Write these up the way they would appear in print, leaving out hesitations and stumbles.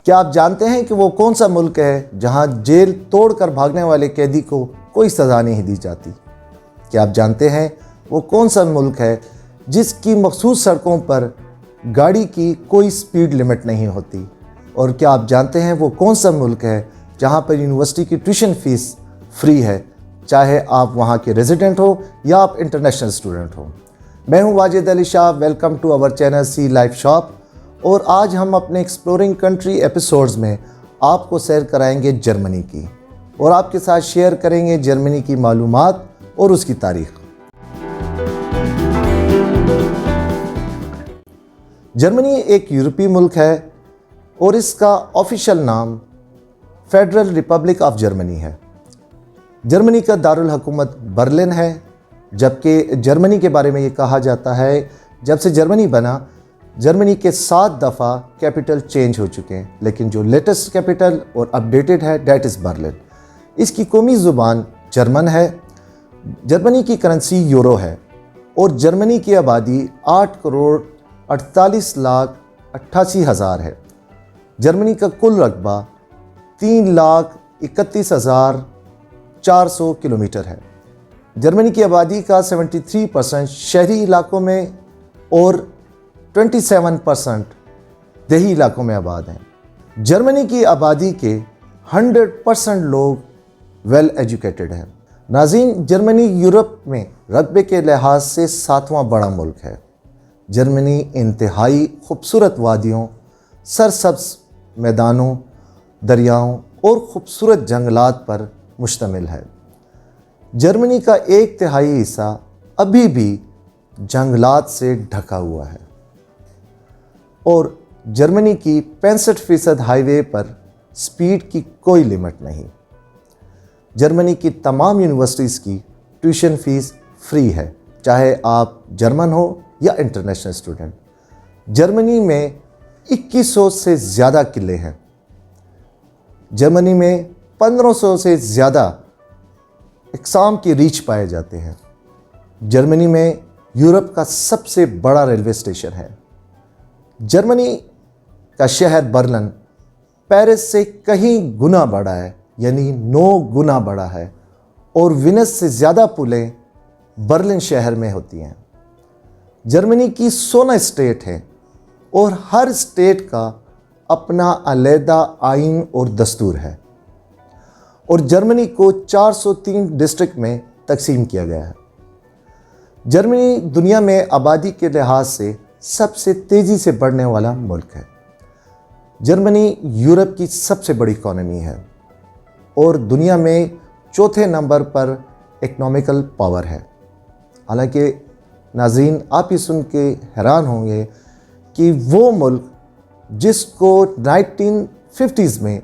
کیا آپ جانتے ہیں کہ وہ کون سا ملک ہے جہاں جیل توڑ کر بھاگنے والے قیدی کو کوئی سزا نہیں دی جاتی؟ کیا آپ جانتے ہیں وہ کون سا ملک ہے جس کی مخصوص سڑکوں پر گاڑی کی کوئی سپیڈ لمٹ نہیں ہوتی؟ اور کیا آپ جانتے ہیں وہ کون سا ملک ہے جہاں پر یونیورسٹی کی ٹیوشن فیس فری ہے، چاہے آپ وہاں کے ریزیڈنٹ ہو یا آپ انٹرنیشنل اسٹوڈنٹ ہو؟ میں ہوں Wajid Ali Shah, welcome to our channel Sea Life Shop, اور آج ہم اپنے ایکسپلورنگ کنٹری ایپیسوڈز میں آپ کو سیر کرائیں گے جرمنی کی، اور آپ کے ساتھ شیئر کریں گے جرمنی کی معلومات اور اس کی تاریخ۔ جرمنی ایک یورپی ملک ہے اور اس کا آفیشیل نام فیڈرل ریپبلک آف جرمنی ہے۔ جرمنی کا دارالحکومت برلن ہے، جبکہ جرمنی کے بارے میں یہ کہا جاتا ہے جب سے جرمنی بنا جرمنی کے 7 دفعہ کیپٹل چینج ہو چکے ہیں، لیکن جو لیٹسٹ کیپٹل اور اپڈیٹڈ ہے دیٹ از برلن۔ اس کی قومی زبان جرمن ہے۔ جرمنی کی کرنسی یورو ہے اور جرمنی کی آبادی 8,48,88,000 ہے۔ جرمنی کا کل رقبہ 3,31,400 کلومیٹر ہے۔ جرمنی کی آبادی کا 73% شہری علاقوں میں اور 27% دیہی علاقوں میں آباد ہیں۔ جرمنی کی آبادی کے 100% لوگ ویل ایجوکیٹڈ ہیں۔ ناظرین، جرمنی یورپ میں رقبے کے لحاظ سے 7واں بڑا ملک ہے۔ جرمنی انتہائی خوبصورت وادیوں، سرسبز میدانوں، دریاؤں اور خوبصورت جنگلات پر مشتمل ہے۔ جرمنی کا 1/3 حصہ ابھی بھی جنگلات سے ڈھکا ہوا ہے، اور جرمنی کی 65% ہائی وے پر سپیڈ کی کوئی لمٹ نہیں۔ جرمنی کی تمام یونیورسٹیز کی ٹیوشن فیس فری ہے، چاہے آپ جرمن ہو یا انٹرنیشنل اسٹوڈنٹ۔ جرمنی میں 2100 سے زیادہ قلعے ہیں۔ جرمنی میں 1500 سے زیادہ اقسام کے ریچھ پائے جاتے ہیں۔ جرمنی میں یورپ کا سب سے بڑا ریلوے اسٹیشن ہے۔ جرمنی کا شہر برلن پیرس سے کہیں گنا بڑا ہے، یعنی 9 گنا بڑا ہے، اور وینس سے زیادہ پلیں برلن شہر میں ہوتی ہیں۔ جرمنی کی 16 اسٹیٹ ہیں اور ہر اسٹیٹ کا اپنا علیحدہ آئین اور دستور ہے، اور جرمنی کو 403 ڈسٹرکٹ میں تقسیم کیا گیا ہے۔ جرمنی دنیا میں آبادی کے لحاظ سے سب سے تیزی سے بڑھنے والا ملک ہے۔ جرمنی یورپ کی سب سے بڑی اکانومی ہے اور دنیا میں 4تھے نمبر پر اکنامیکل پاور ہے۔ حالانکہ ناظرین، آپ یہ سن کے حیران ہوں گے کہ وہ ملک جس کو 1950s میں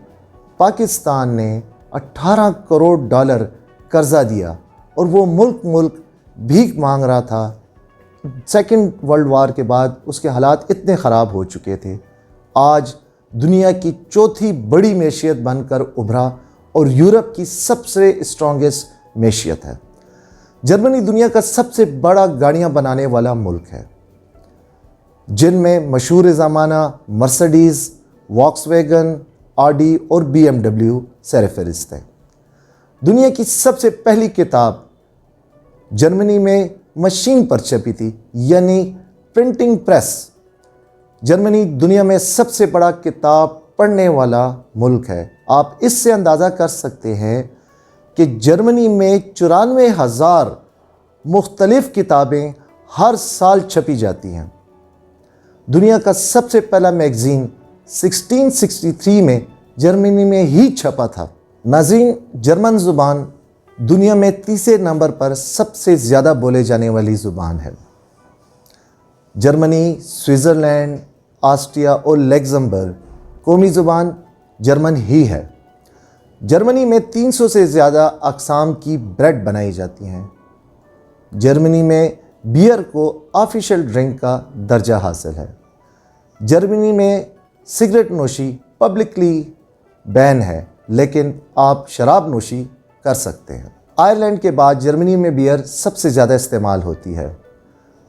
پاکستان نے $18 کروڑ قرضہ دیا اور وہ ملک بھیک مانگ رہا تھا، سیکنڈ ورلڈ وار کے بعد اس کے حالات اتنے خراب ہو چکے تھے، آج دنیا کی 4تھی بڑی معیشت بن کر ابھرا اور یورپ کی سب سے اسٹرانگسٹ معیشت ہے۔ جرمنی دنیا کا سب سے بڑا گاڑیاں بنانے والا ملک ہے، جن میں مشہور زمانہ مرسڈیز، واکس ویگن، آڈی اور BMW سر فہرست ہے۔ دنیا کی سب سے پہلی کتاب جرمنی میں مشین پر چھپی تھی، یعنی پرنٹنگ پریس۔ جرمنی دنیا میں سب سے بڑا کتاب پڑھنے والا ملک ہے۔ آپ اس سے اندازہ کر سکتے ہیں کہ جرمنی میں 94,000 مختلف کتابیں ہر سال چھپی جاتی ہیں۔ دنیا کا سب سے پہلا میگزین 1663 میں جرمنی میں ہی چھپا تھا۔ ناظرین، جرمن زبان دنیا میں 3 نمبر پر سب سے زیادہ بولے جانے والی زبان ہے۔ جرمنی، سوئٹزرلینڈ، آسٹریا اور لگزمبرگ قومی زبان جرمن ہی ہے۔ جرمنی میں 300 سے زیادہ اقسام کی بریڈ بنائی جاتی ہیں۔ جرمنی میں بیئر کو آفیشیل ڈرنک کا درجہ حاصل ہے۔ جرمنی میں سگریٹ نوشی پبلکلی بین ہے، لیکن آپ شراب نوشی کر سکتے ہیں۔ آئرلینڈ کے بعد جرمنی میں بیئر سب سے زیادہ استعمال ہوتی ہے۔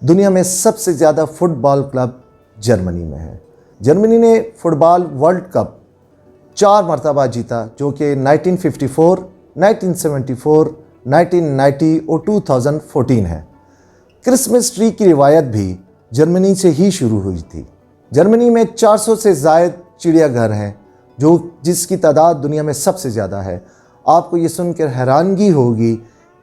دنیا میں سب سے زیادہ فٹ بال کلب جرمنی میں ہے۔ جرمنی نے فٹ بال ورلڈ کپ 4 मरतबा जीता, जो कि 1954, 1974, 1990 और 2014 है। क्रिसमस ट्री की रिवायत भी जर्मनी से ही शुरू हुई थी। जर्मनी में 400 से ज़ायद चिड़ियाघर हैं, जिसकी तादाद दुनिया में सबसे ज़्यादा है। आपको ये सुनकर हैरानगी होगी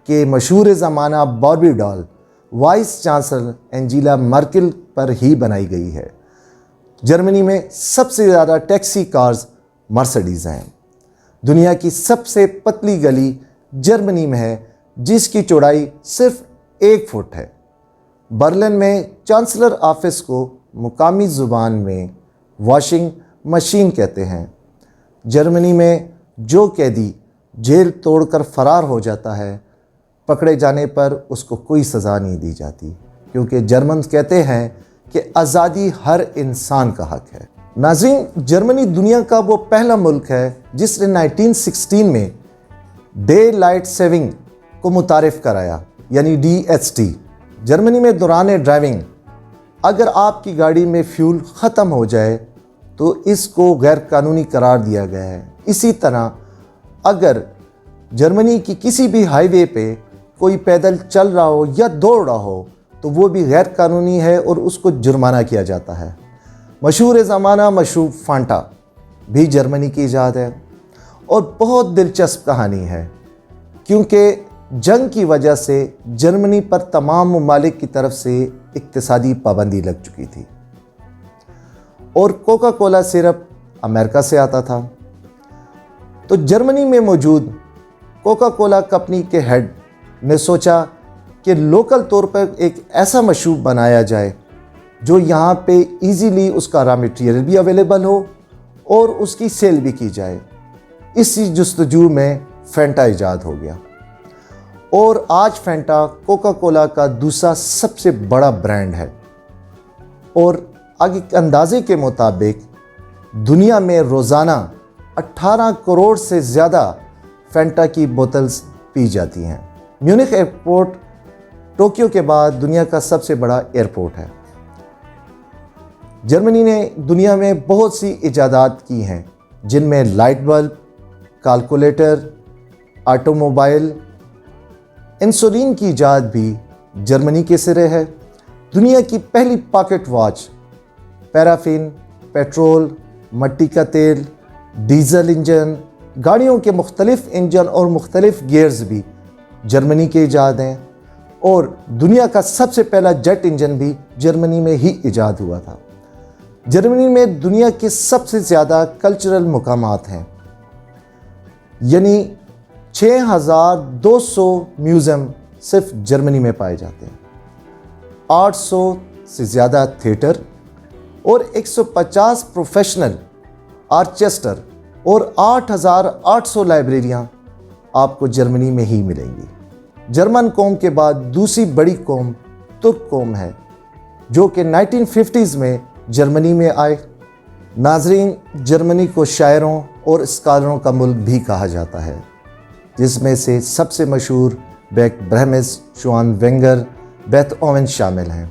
कि मशहूर ज़माना Barbie doll vice chancellor Angela Merkel पर ही बनाई गई है। जर्मनी में सबसे ज़्यादा टैक्सी कार्स मर्सिडीज़ हैं। दुनिया की सबसे पतली गली जर्मनी में है, जिसकी चौड़ाई सिर्फ 1 फुट है। बर्लिन में चांसलर ऑफिस को मुकामी ज़ुबान में वॉशिंग मशीन कहते हैं। जर्मनी में जो कैदी जेल तोड़कर फ़रार हो जाता है, पकड़े जाने पर उसको कोई सज़ा नहीं दी जाती, क्योंकि जर्मन कहते हैं कि आज़ादी हर इंसान का हक है। नाज़रीन, जर्मनी दुनिया का वो पहला मुल्क है जिसने 1916 में डे लाइट सेविंग को मुतारिफ़ कराया, यानी DST। जर्मनी में दौरान ड्राइविंग अगर आपकी गाड़ी में फ्यूल ख़त्म हो जाए तो इसको गैर कानूनी करार दिया गया है। इसी तरह अगर जर्मनी की किसी भी हाईवे पे कोई पैदल चल रहा हो या दौड़ रहा हो तो वो भी गैर कानूनी है और उसको जुर्माना किया जाता है। मशहूर ज़माना मशरूब फांटा भी जर्मनी की ईजाद है और बहुत दिलचस्प कहानी है, क्योंकि जंग की वजह से जर्मनी पर तमाम ममालिक की तरफ से इक्तिसादी पाबंदी लग चुकी थी और कोका कोला सिरप अमेरिका से आता था। तो जर्मनी में मौजूद कोका कोला कंपनी के हेड ने सोचा कि लोकल तौर पर एक ऐसा मशरूब बनाया जाए जो यहाँ पे इजीली उसका रॉ मटेरियल भी अवेलेबल हो और उसकी सेल भी की जाए। इसी जुस्तजू में फैंटा ईजाद हो गया और आज फैंटा कोका कोला का दूसरा सबसे बड़ा ब्रांड है और आगे के अंदाजे के मुताबिक दुनिया में रोज़ाना 18 करोड़ से ज़्यादा फैंटा की बोतल्स पी जाती हैं। म्यूनिख एयरपोर्ट टोक्यो के बाद दुनिया का सबसे बड़ा एयरपोर्ट है। जर्मनी ने दुनिया में बहुत सी इजादात की हैं, जिनमें light bulb, calculator, automobile, insulin की ईजाद भी जर्मनी के सिरे है। दुनिया की पहली पॉकेट वॉच पैराफिन, पेट्रोल, मट्टी का तेल, डीजल इंजन, गाड़ियों के मुख्तलिफ इंजन और मुख्तलिफ गियर्स भी जर्मनी के ईजाद हैं और दुनिया का सबसे पहला जेट इंजन भी जर्मनी में ही ईजाद हुआ था। जर्मनी में दुनिया के सबसे ज़्यादा कल्चरल मुकामात हैं, यानी 6200 म्यूज़ियम सिर्फ जर्मनी में पाए जाते हैं। 800 से ज़्यादा थिएटर और 150 प्रोफेशनल ऑर्केस्ट्रा और 8800 लाइब्रेरियां आपको जर्मनी में ही मिलेंगी। जर्मन कौम के बाद दूसरी बड़ी कौम तुर्क कौम है, जो कि 1950s में जर्मनी में आए। नाजरीन, जर्मनी को शायरों और स्कॉलरों का मुल्क भी कहा जाता है, जिसमें से सबसे मशहूर बेक ब्रहेमिस, शुआन वेंगर, बेथओवन शामिल हैं।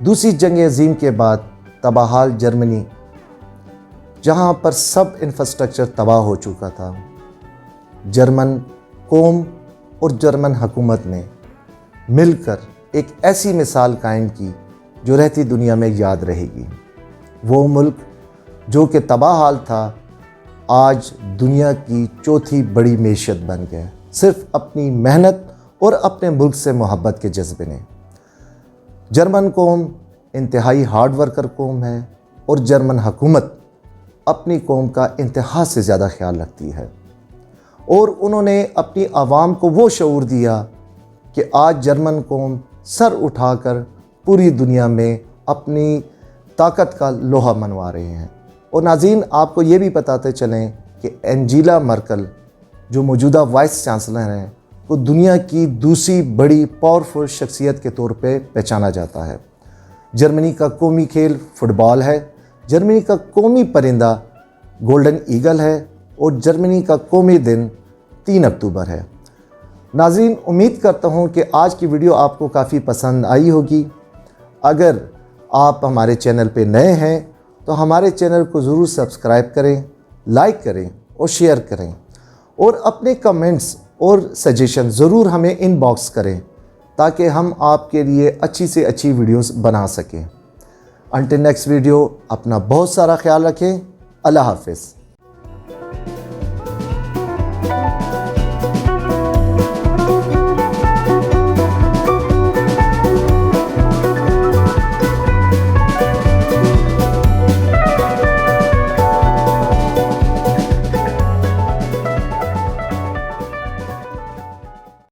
दूसरी जंग अज़ीम के बाद तबाहाल जर्मनी, जहां पर सब इंफ्रास्ट्रक्चर तबाह हो चुका था, जर्मन कौम और जर्मन हुकूमत ने मिलकर एक ऐसी मिसाल कायम की जो रहती दुनिया में याद रहेगी। वो मुल्क जो कि तबाहाल था, आज दुनिया की चौथी बड़ी मैशत बन गया, सिर्फ अपनी मेहनत और अपने मुल्क से मोहब्बत के जज्बे ने। जर्मन कौम इंतहाई हार्ड वर्कर कौम है और जर्मन हुकूमत अपनी कौम का इंतहा से ज़्यादा ख्याल रखती है और उन्होंने अपनी आवाम को वो शऊर दिया कि आज जर्मन कौम सर उठाकर पूरी दुनिया में अपनी ताकत का लोहा मनवा रहे हैं। और नाज़रीन, आपको ये भी बताते चलें कि एंजेला मर्केल जो मौजूदा वाइस चांसलर हैं, को दुनिया की दूसरी बड़ी पावरफुल शख्सियत के तौर पे पहचाना जाता है। जर्मनी का कौमी खेल फुटबॉल है, जर्मनी का कौमी परिंदा गोल्डन ईगल है और जर्मनी का कौमी दिन 3 अक्टूबर है। नाज़रीन, उम्मीद करता हूँ कि आज की वीडियो आपको काफ़ी पसंद आई होगी। अगर आप हमारे चैनल पे नए हैं तो हमारे चैनल को ज़रूर सब्सक्राइब करें لائک کریں اور شیئر کریں، اور اپنے کمنٹس اور سجیشن ضرور ہمیں ان باکس کریں تاکہ ہم آپ کے لیے اچھی سے اچھی ویڈیوز بنا سکیں۔ انٹل نیکسٹ ویڈیو، اپنا بہت سارا خیال رکھیں۔ اللہ حافظ۔